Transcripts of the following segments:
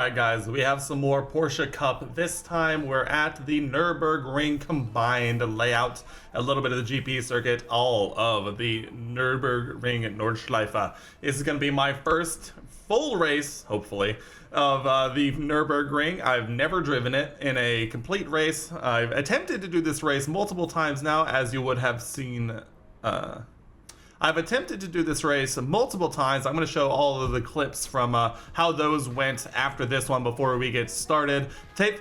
Alright guys, we have some more Porsche Cup. This time we're at the Nurburgring-Combined layout. A little bit of the GP circuit, all of the Nurburgring-Nordschleife. This is going to be my first full race, hopefully, of the Nurburgring. I've never driven it in a complete race. I've attempted to do this race multiple times now, as you would have seen. I've attempted to do this race multiple times. I'm going to show all of the clips from how those went after this one before we get started.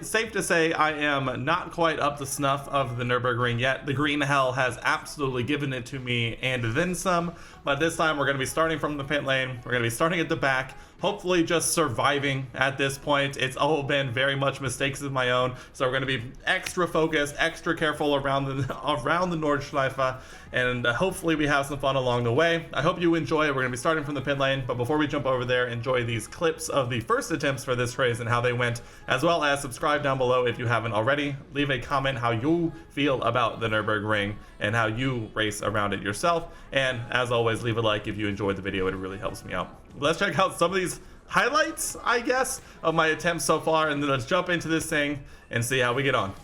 Safe to say I am not quite up to snuff of the Nürburgring yet. The green hell has absolutely given it to me and then some, but this time we're going to be starting from the pit lane. We're going to be starting at the back, hopefully just surviving at this point. It's all been very much mistakes of my own, so we're going to be extra focused, extra careful around the Nordschleife, and hopefully we have some fun along the way. I hope you enjoy it. We're going to be starting from the pit lane, but before we jump over there, enjoy these clips of the first attempts for this race and how they went, as well as subscribe down below if you haven't already. Leave a comment how you feel about the Nürburgring and how you race around it yourself, and as always, leave a like if you enjoyed the video. It really helps me out. Let's check out some of these highlights, I guess, of my attempts so far, and then let's jump into this thing and see how we get on.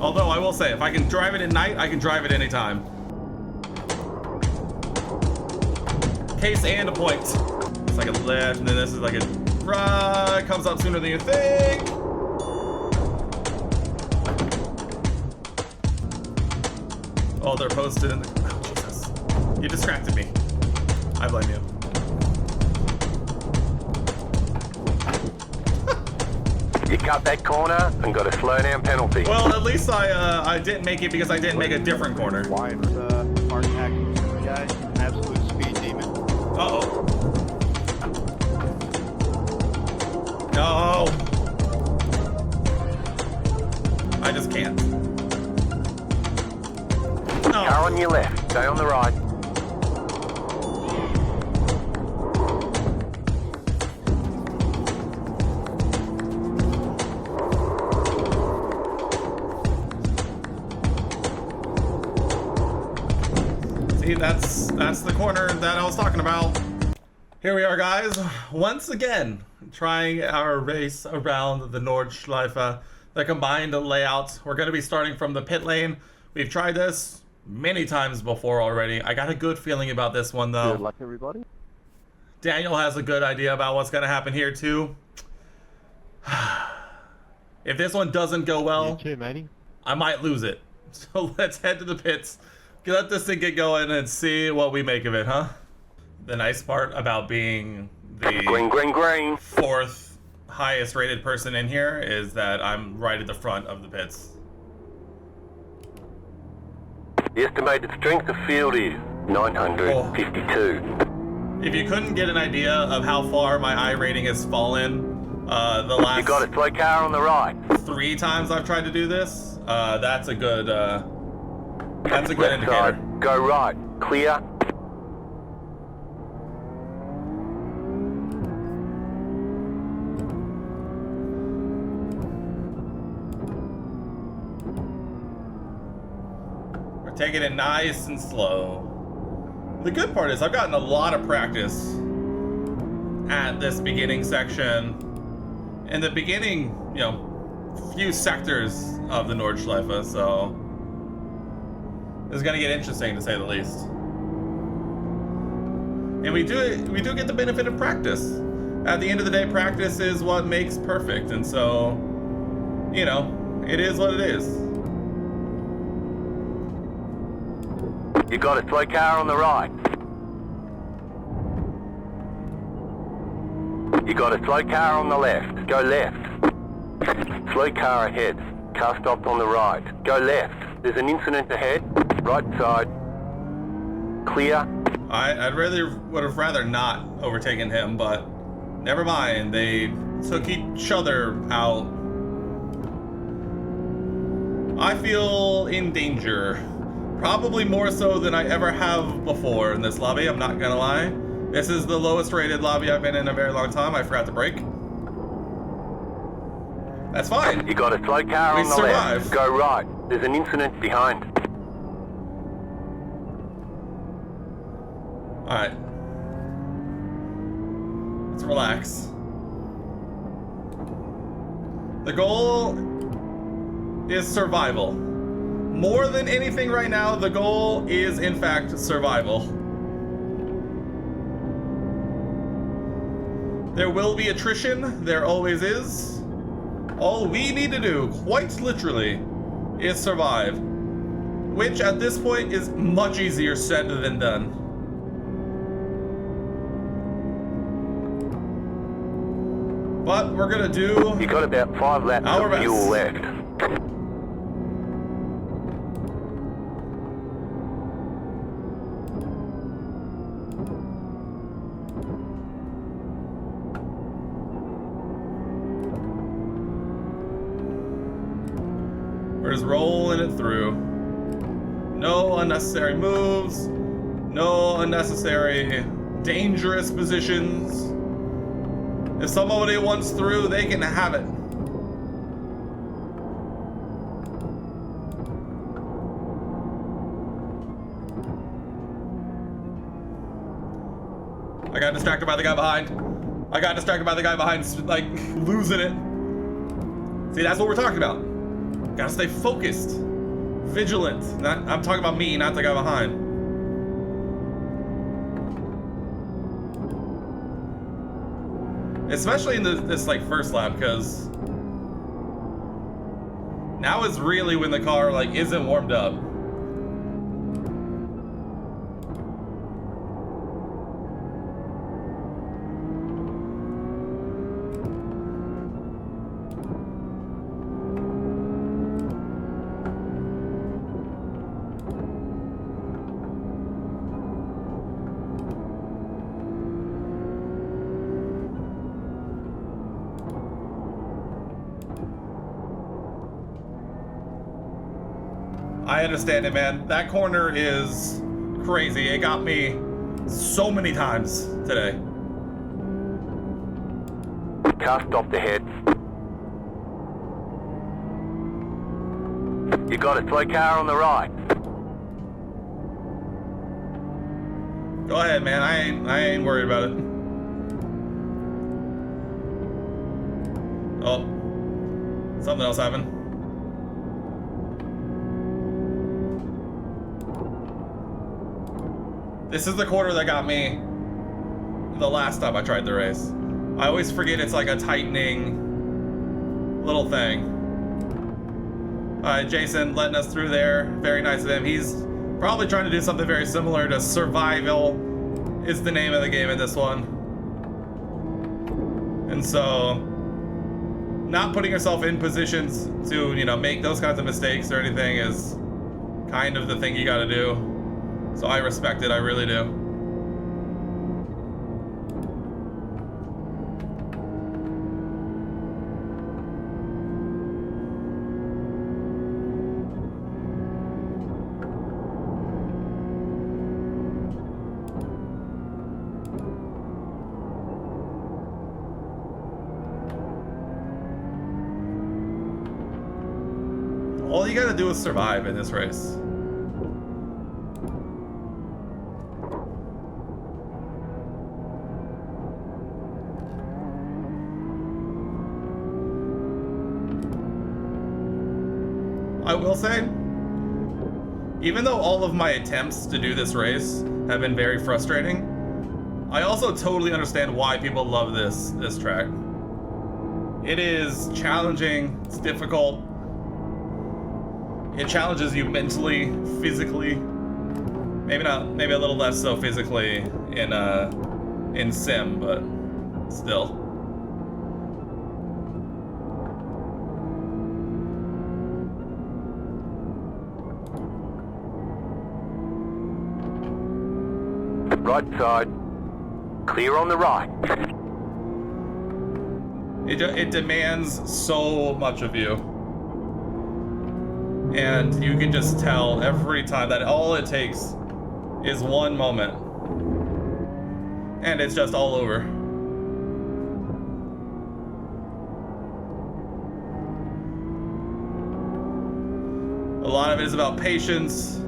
Although I will say, if I can drive it at night, I can drive it anytime. Case and a point. It's like a left, and then this is like a right. Comes up sooner than you think. Oh, they're posted in the... Oh, Jesus. You distracted me. I blame you. You cut that corner and got a slow down penalty. Well, at least I didn't make it because I didn't make a different corner. Why the hard hack guy? Absolute speed demon. Uh-oh. No. I just can't. No. Car on your left, stay on the right. See, that's the corner that I was talking about. Here we are, guys, once again trying our race around the Nordschleife, the combined layout. We're going to be starting from the pit lane. We've tried this many times before already. I got a good feeling about this one, though. Good luck, everybody. Daniel has a good idea about what's going to happen here, too. If this one doesn't go well, You too, matey. I might lose it. So let's head to the pits, let this thing get going, and see what we make of it, huh? The nice part about being the Green. fourth highest rated person in here is that I'm right at the front of the pits. The estimated strength of field is 952. If you couldn't get an idea of how far my I rating has fallen, the last You got a slow car on the right. 3 times I've tried to do this, that's a good Left indicator. side, go right, clear. We're taking it nice and slow. The good part is I've gotten a lot of practice at this beginning section. In the beginning, you know, few sectors of the Nordschleife, so this is gonna get interesting, to say the least. And we do get the benefit of practice. At the end of the day, practice is what makes perfect, and so, you know, it is what it is. You got a slow car on the right. You got a slow car on the left, go left. Slow car ahead, car stopped on the right, go left. There's an incident ahead, right side, clear. I'd really would have rather not overtaken him, but never mind. They took each other out. I feel in danger. Probably more so than I ever have before in this lobby, I'm not gonna lie. This is the lowest rated lobby I've been in a very long time. I forgot to brake. That's fine. You got a slow car on the survived. left, go right. There's an incident behind. Alright. Let's relax. The goal is survival. More than anything right now, the goal is, in fact, survival. There will be attrition. There always is. All we need to do, quite literally, is survive. Which, at this point, is much easier said than done. But we're gonna do... You got about 5 laps of fuel left. We're just rolling it through. No unnecessary moves. No unnecessary dangerous positions. If somebody wants through, they can have it. I got distracted by the guy behind. Like, losing it. See, that's what we're talking about. Gotta stay focused. Vigilant. I'm talking about me, not the guy behind. Especially in this like first lap, because now is really when the car like isn't warmed up. I understand it, man. That corner is crazy. It got me so many times today. Car stopped ahead. You got a slow car on the right. Go ahead, man. I ain't worried about it. Oh, something else happened. This is the corner that got me the last time I tried the race. I always forget it's like a tightening little thing. Jason letting us through there. Very nice of him. He's probably trying to do something very similar to survival is the name of the game in this one. And so, not putting yourself in positions to, you know, make those kinds of mistakes or anything is kind of the thing you gotta do. So I respect it, I really do. All you gotta do is survive in this race. I will say, even though all of my attempts to do this race have been very frustrating, I also totally understand why people love this track. It is challenging, it's difficult. It challenges you mentally, physically. Maybe a little less so physically in sim, but still. Right side. Clear on the right. It demands so much of you. And you can just tell every time that all it takes is one moment. And it's just all over. A lot of it is about patience.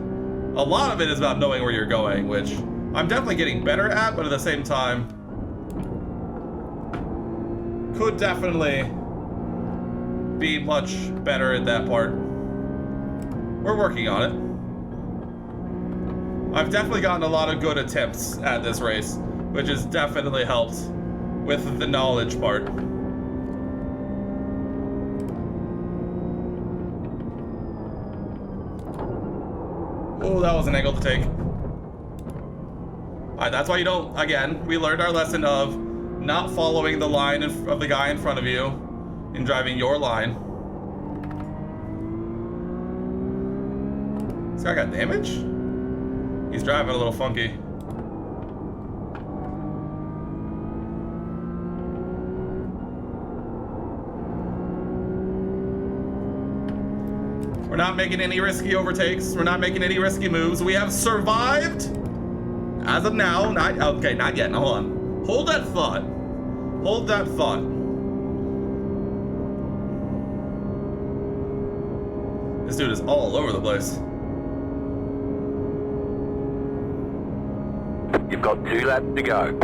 A lot of it is about knowing where you're going, which I'm definitely getting better at, but at the same time, could definitely be much better at that part. We're working on it. I've definitely gotten a lot of good attempts at this race, which has definitely helped with the knowledge part. Oh, that was an angle to take. Alright, that's why you don't, again, we learned our lesson of not following the line of the guy in front of you and driving your line. This guy got damage? He's driving a little funky. We're not making any risky overtakes. We're not making any risky moves. We have survived. As of now, not yet. Hold on. Hold that thought. Hold that thought. This dude is all over the place. You've got 2 laps to go.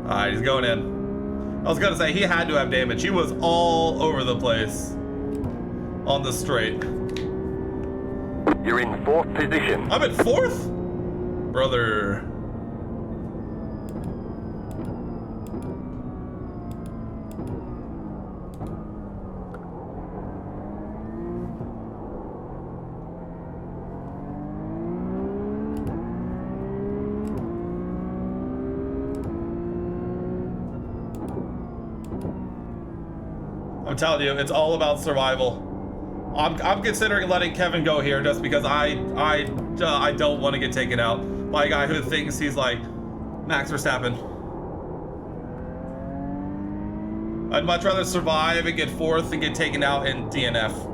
Alright, he's going in. I was gonna say, he had to have damage. He was all over the place on the straight. You're in 4th position. I'm in 4th? Brother. I'm telling you, it's all about survival. I'm considering letting Kevin go here just because I don't want to get taken out by a guy who thinks he's like Max Verstappen. I'd much rather survive and get 4th than get taken out in DNF.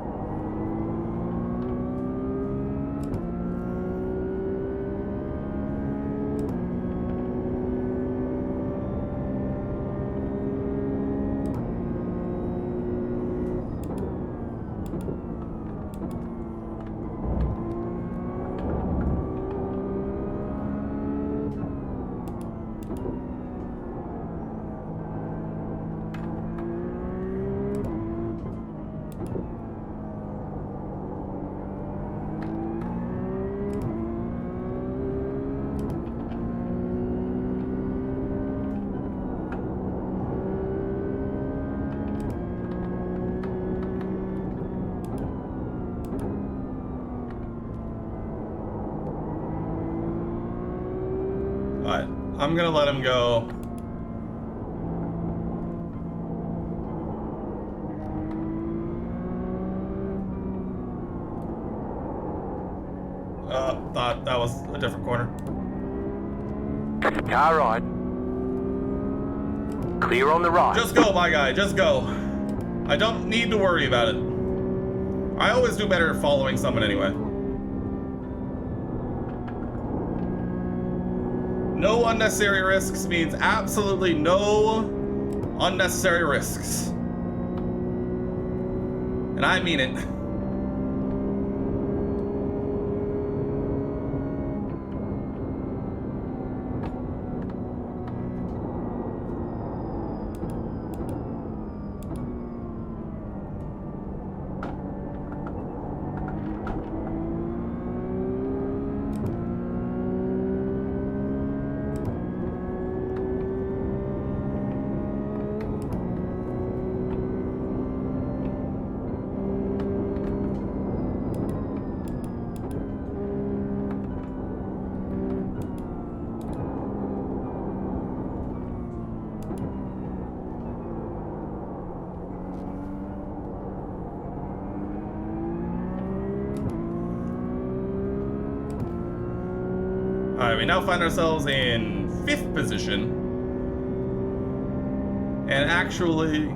Alright, I'm gonna let him go. Thought that was a different corner. Car right. Clear on the right. Just go, my guy, just go. I don't need to worry about it. I always do better following someone anyway. No unnecessary risks means absolutely no unnecessary risks. And I mean it. Alright, we now find ourselves in 5th position. And actually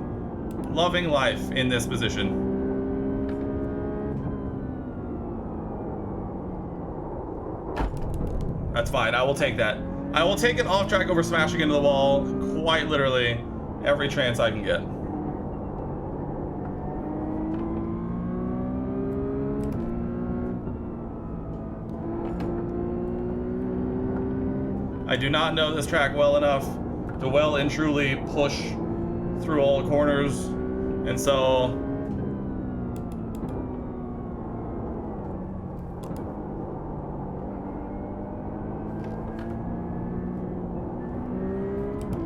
loving life in this position. That's fine. I will take that. I will take an off track over smashing into the wall quite literally every chance I can get. I do not know this track well enough to well and truly push through all the corners, and so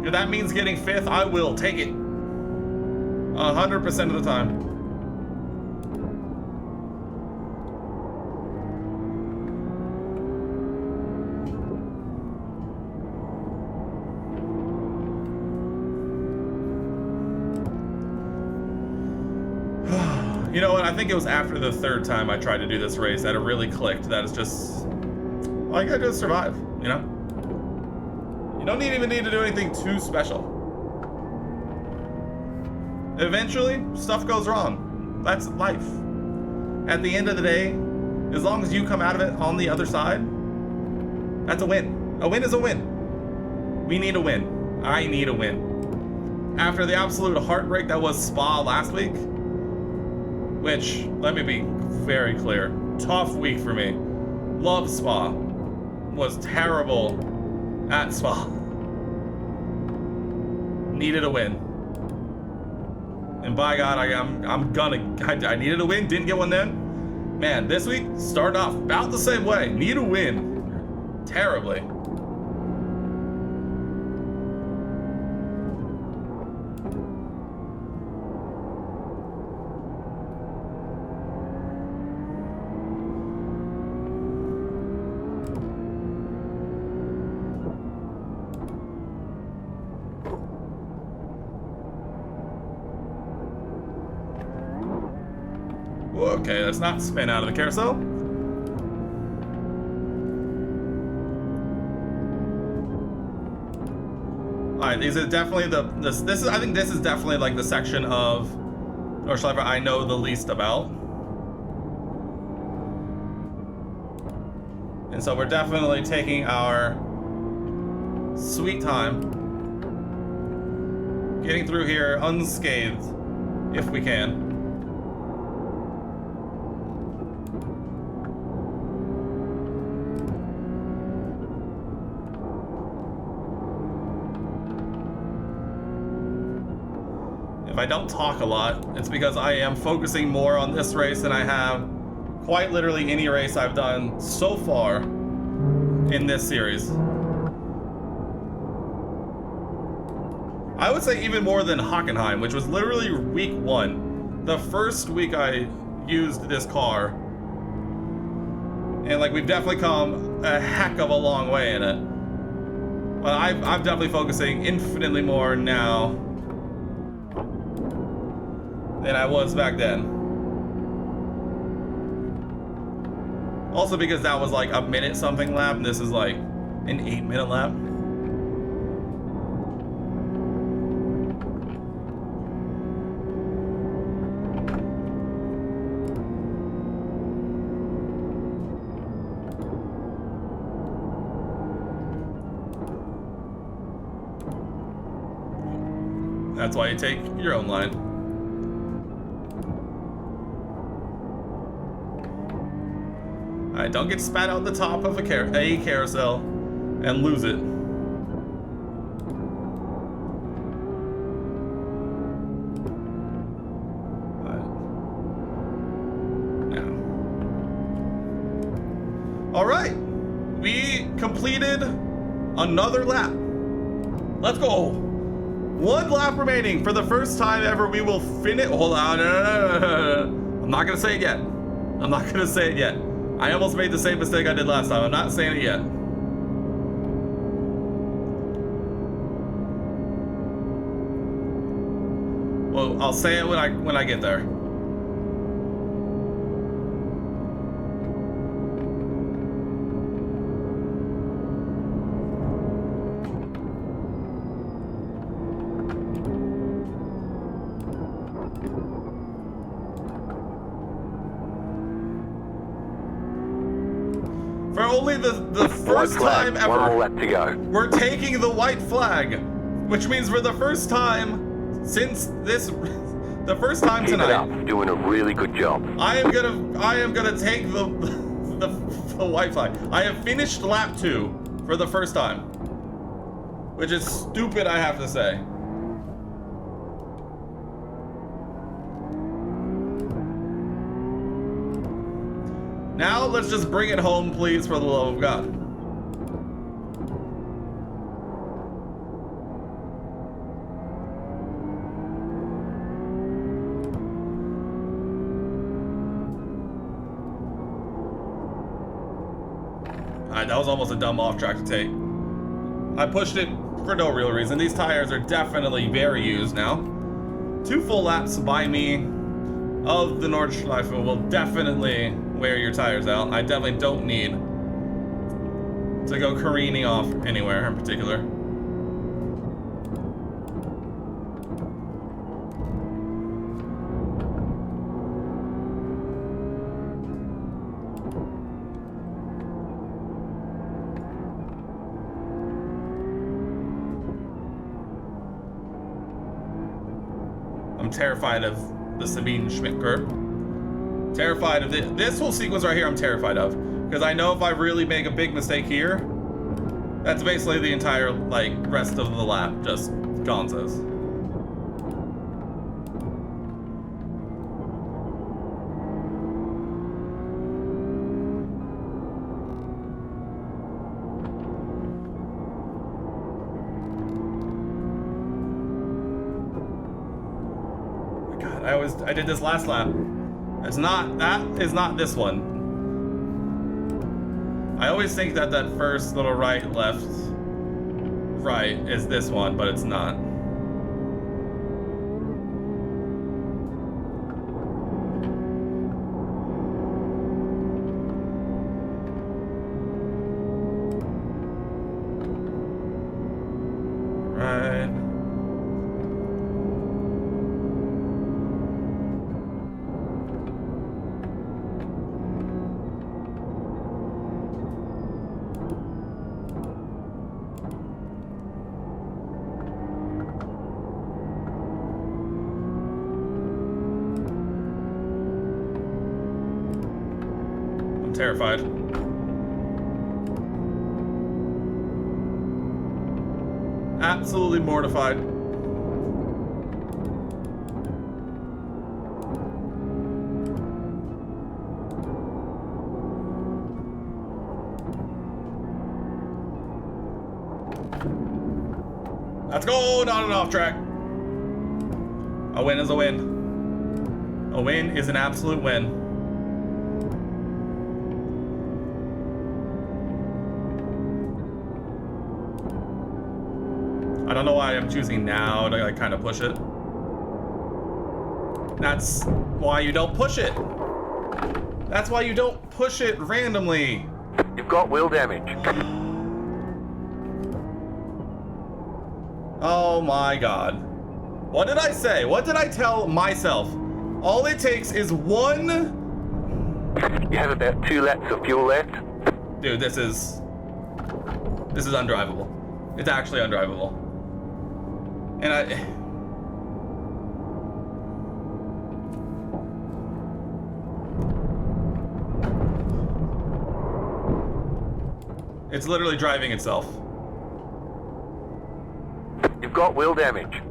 if that means getting 5th, I will take it 100% of the time. You know what? I think it was after the 3rd time I tried to do this race that it really clicked. That is just, all I gotta do is survive, you know? You don't even need to do anything too special. Eventually, stuff goes wrong. That's life. At the end of the day, as long as you come out of it on the other side, that's a win. A win is a win. We need a win. I need a win. After the absolute heartbreak that was Spa last week, which, let me be very clear, tough week for me. Love Spa. Was terrible at Spa. Needed a win. And by God, I needed a win, didn't get one then. Man, this week, started off about the same way. Need a win. Terribly. Okay, let's not spin out of the carousel. Alright, these are definitely I think this is definitely like the section of Nordschleife I know the least about. And so we're definitely taking our sweet time getting through here unscathed if we can. If I don't talk a lot, it's because I am focusing more on this race than I have quite literally any race I've done so far in this series. I would say even more than Hockenheim, which was literally week 1. The first week I used this car. And like we've definitely come a heck of a long way in it. But I'm definitely focusing infinitely more now than I was back then. Also because that was like a minute something lap, and this is like an 8-minute lap. That's why you take your own line. Alright, don't get spat out the top of a carousel and lose it. Alright, we completed another lap. Let's go. 1 lap remaining. For the first time ever, we will finish. Hold on. No. I'm not gonna say it yet. I'm not gonna say it yet. I almost made the same mistake I did last time. I'm not saying it yet. Well, I'll say it when I get there. For only the White first flag. time One more ever, lap to go. we're taking the white flag, which means for the first time since this, the first time Keep it tonight, up. Doing a really good job. I am gonna take the white flag. I have finished lap 2 for the first time, which is stupid, I have to say. Now let's just bring it home, please, for the love of God. Alright, that was almost a dumb off track to take. I pushed it for no real reason. These tires are definitely very used now. 2 full laps by me of the Nordschleife will definitely wear your tires out. I definitely don't need to go careening off anywhere in particular. I'm terrified of the Sabine Schmidt curve. Terrified of this whole sequence right here. I'm terrified of, because I know if I really make a big mistake here, that's basically the entire like rest of the lap just gonzos. God, I did this last lap. That is not this one. I always think that that first little right, left, right is this one, but it's not. Right. Terrified. Absolutely mortified. Let's go, not an off track. A win is a win. A win is an absolute win. I don't know why I'm choosing now to like kind of push it. That's why you don't push it. That's why you don't push it randomly. You've got wheel damage. Oh my God. What did I say? What did I tell myself? All it takes is one. You have about 2 laps of fuel left. Dude, this is undrivable. It's actually undrivable. And it's literally driving itself. You've got wheel damage.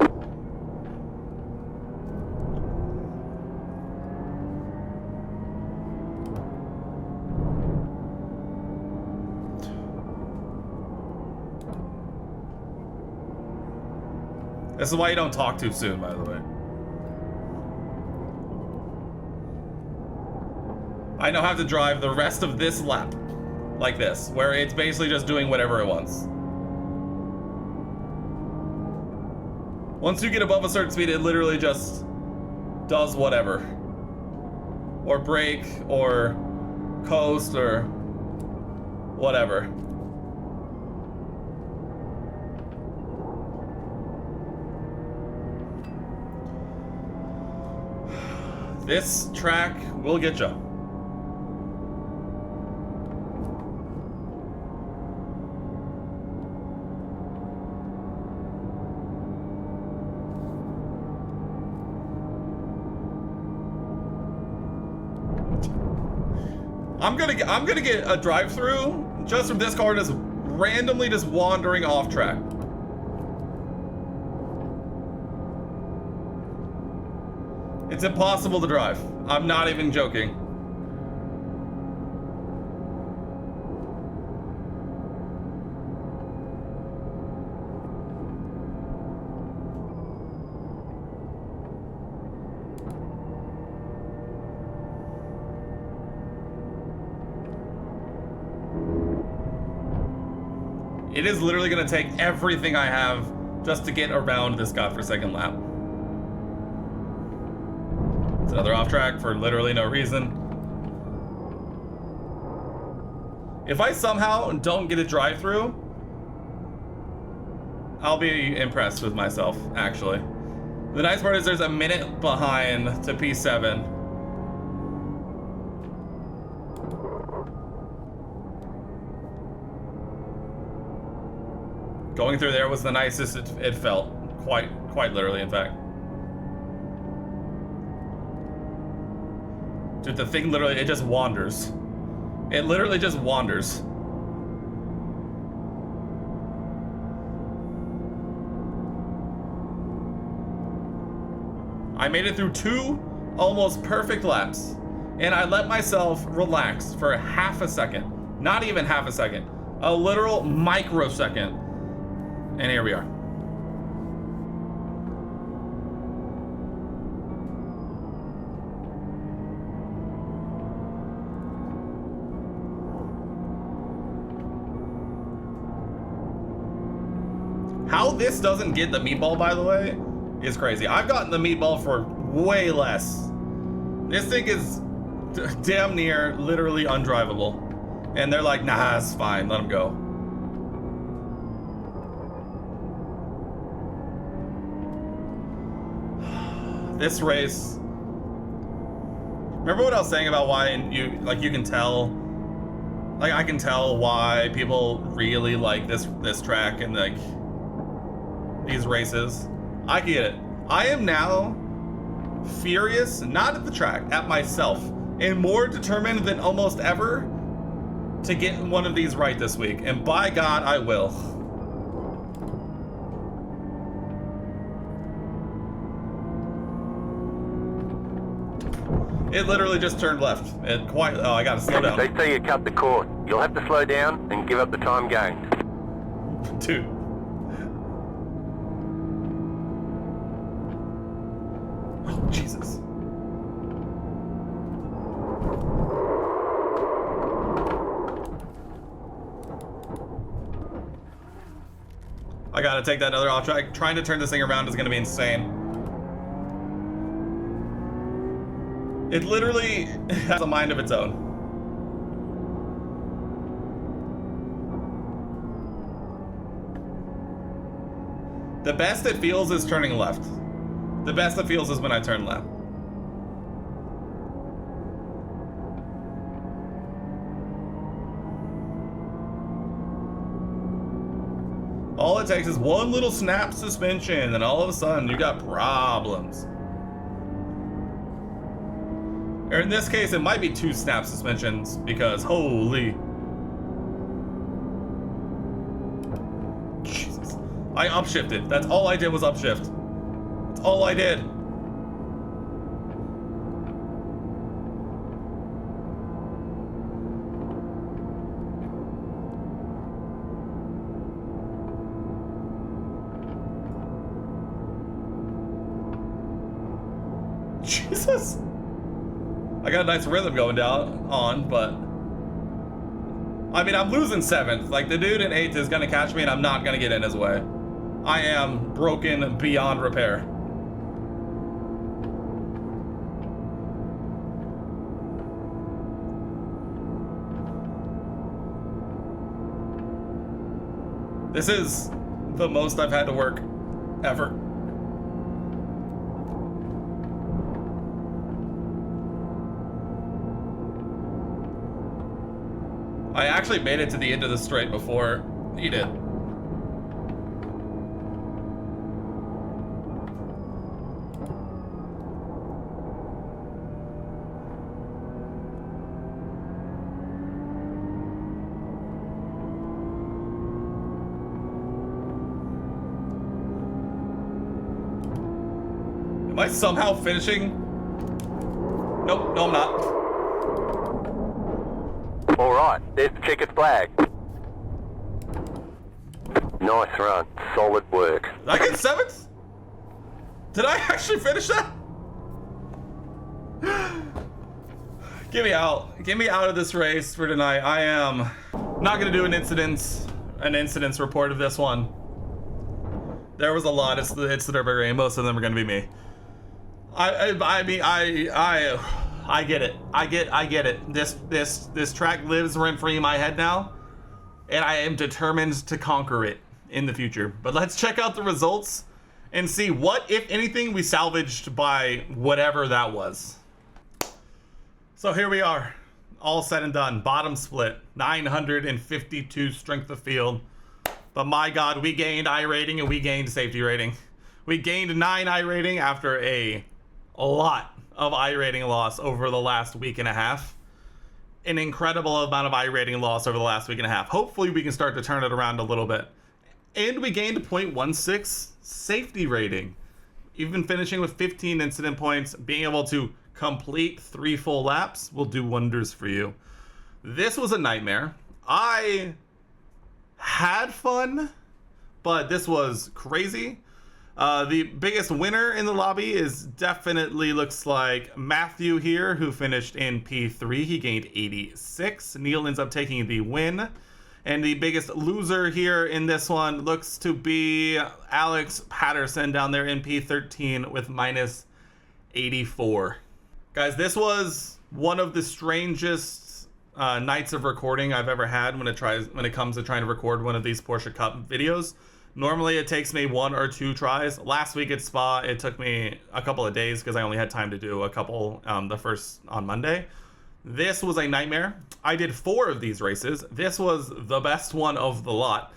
This is why you don't talk too soon, by the way. I now have to drive the rest of this lap like this, where it's basically just doing whatever it wants. Once you get above a certain speed, it literally just does whatever. Or brake, or coast, or whatever. This track will get you. I'm gonna get a drive-through just from this car just randomly just wandering off track. It's impossible to drive. I'm not even joking. It is literally gonna take everything I have just to get around this godforsaken lap. It's another off track for literally no reason. If I somehow don't get a drive-through, I'll be impressed with myself, actually. The nice part is there's a minute behind to P7. Going through there was the nicest it felt. Quite literally, in fact. Dude, the thing literally, it just wanders. It literally just wanders. I made it through 2 almost perfect laps, and I let myself relax for half a second. Not even half a second. A literal microsecond. And here we are. How this doesn't get the meatball, by the way, is crazy. I've gotten the meatball for way less. This thing is damn near literally undrivable. And they're like, nah, it's fine, let them go. This race. Remember what I was saying about why you can tell, like I can tell why people really like this track and like these races. I get it. I am now furious, not at the track, at myself, and more determined than almost ever to get one of these right this week. And by God, I will. It literally just turned left. Oh, I gotta slow down. They say you cut the cord. You'll have to slow down and give up the time gained. Dude. Oh, Jesus. I gotta take that other off track. Trying to turn this thing around is gonna be insane. It literally has a mind of its own. The best it feels is turning left. The best it feels is when I turn left. All it takes is one little snap suspension, and all of a sudden you got problems. Or in this case, it might be 2 snap suspensions because holy. Jesus. I upshifted. That's all I did was upshift. That's all I did. Jesus. I got a nice rhythm going down on, but I mean, I'm losing 7th. Like, the dude in 8th is gonna catch me and I'm not gonna get in his way. I am broken beyond repair. This is the most I've had to work ever. I actually made it to the end of the straight before he did. Am I somehow finishing? Nope, no I'm not. Alright, there's the checkered flag. Nice run. Solid work. Did I get 7th? Did I actually finish that? Get me out. Get me out of this race for tonight. I am not gonna do an incidents report of this one. There was a lot. It's the Nurburgring. Most of them are gonna be me. I mean, I get it. I get it. This track lives rent free in my head now, and I am determined to conquer it in the future. But let's check out the results and see what, if anything, we salvaged by whatever that was. So here we are, all said and done. Bottom split, 952 strength of field. But my God, we gained iRating and we gained safety rating. We gained 9 iRating after a lot of iRating loss over the last week and a half. An incredible amount of iRating loss over the last week and a half. Hopefully we can start to turn it around a little bit. And we gained a 0.16 safety rating. Even finishing with 15 incident points, being able to complete 3 full laps will do wonders for you. This was a nightmare. I had fun, but this was crazy. The biggest winner in the lobby is definitely looks like Matthew here, who finished in P3. He gained 86. Neil ends up taking the win. And the biggest loser here in this one looks to be Alex Patterson down there in P13 with minus 84. Guys, this was one of the strangest nights of recording I've ever had when it comes to trying to record one of these Porsche Cup videos. Normally it takes me 1 or 2 tries. Last week at Spa, it took me a couple of days because I only had time to do a couple the first on Monday. This was a nightmare. I did 4 of these races. This was the best one of the lot.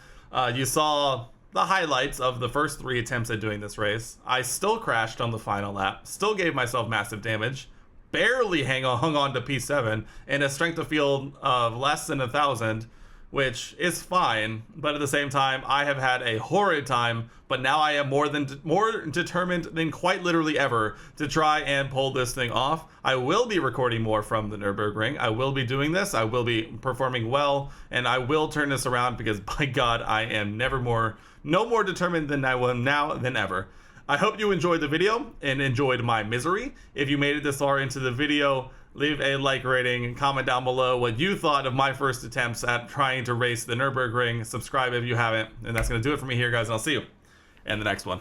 You saw the highlights of the first 3 attempts at doing this race. I still crashed on the final lap, still gave myself massive damage, barely hung on to P7, and a strength of field of less than 1,000, which is fine, but at the same time, I have had a horrid time, but now I am more determined than quite literally ever to try and pull this thing off. I will be recording more from the Nurburgring. I will be doing this. I will be performing well, and I will turn this around because, by God, I am no more determined than I am now than ever. I hope you enjoyed the video and enjoyed my misery. If you made it this far into the video, leave a like rating and comment down below what you thought of my first attempts at trying to race the Nurburgring. Subscribe if you haven't. And that's going to do it for me here, guys. And I'll see you in the next one.